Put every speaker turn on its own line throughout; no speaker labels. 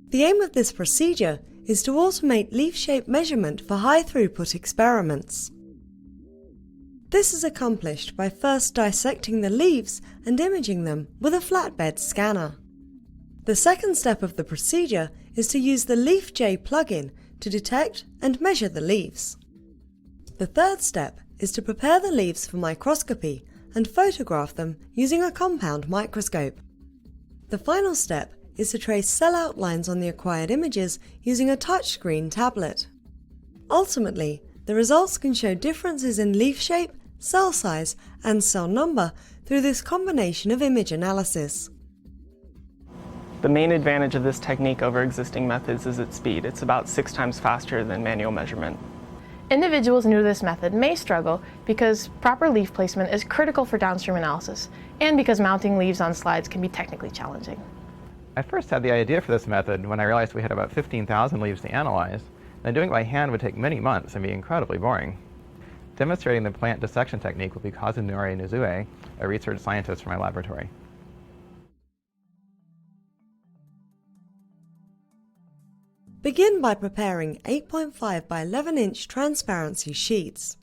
The aim of this procedure is to automate leaf shape measurement for high throughput experiments. This is accomplished by first dissecting the leaves and imaging them with a flatbed scanner. The second step of the procedure is to use the LeafJ plugin to detect and measure the leaves. The third step is to prepare the leaves for microscopy and photograph them using a compound microscope. The final step is to trace cell outlines on the acquired images using a touchscreen tablet. Ultimately, the results can show differences in leaf shape, cell size, and cell number through this combination of image analysis.
The main advantage of this technique over existing methods is its speed. It's about 6 times faster than manual measurement.
Individuals new to this method may struggle because proper leaf placement is critical for downstream analysis, and because mounting leaves on slides can be technically challenging.
I first had the idea for this method when I realized we had about 15,000 leaves to analyze, and doing it by hand would take many months and be incredibly boring. Demonstrating the plant dissection technique will be Kazunari Nozue, a research scientist from my laboratory.
Begin by preparing 8.5 by 11-inch transparency sheets.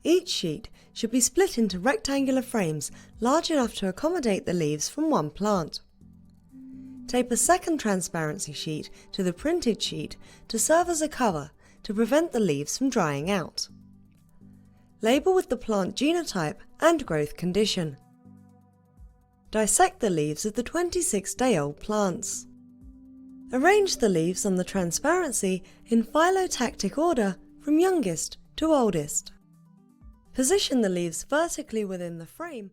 Each sheet should be split into rectangular frames large enough to accommodate the leaves from one plant. Tape a second transparency sheet to the printed sheet to serve as a cover to prevent the leaves from drying out. Label with the plant genotype and growth condition. Dissect the leaves of the 26-day-old plants. Arrange the leaves on the transparency in phylotactic order from youngest to oldest. Position the leaves vertically within the frame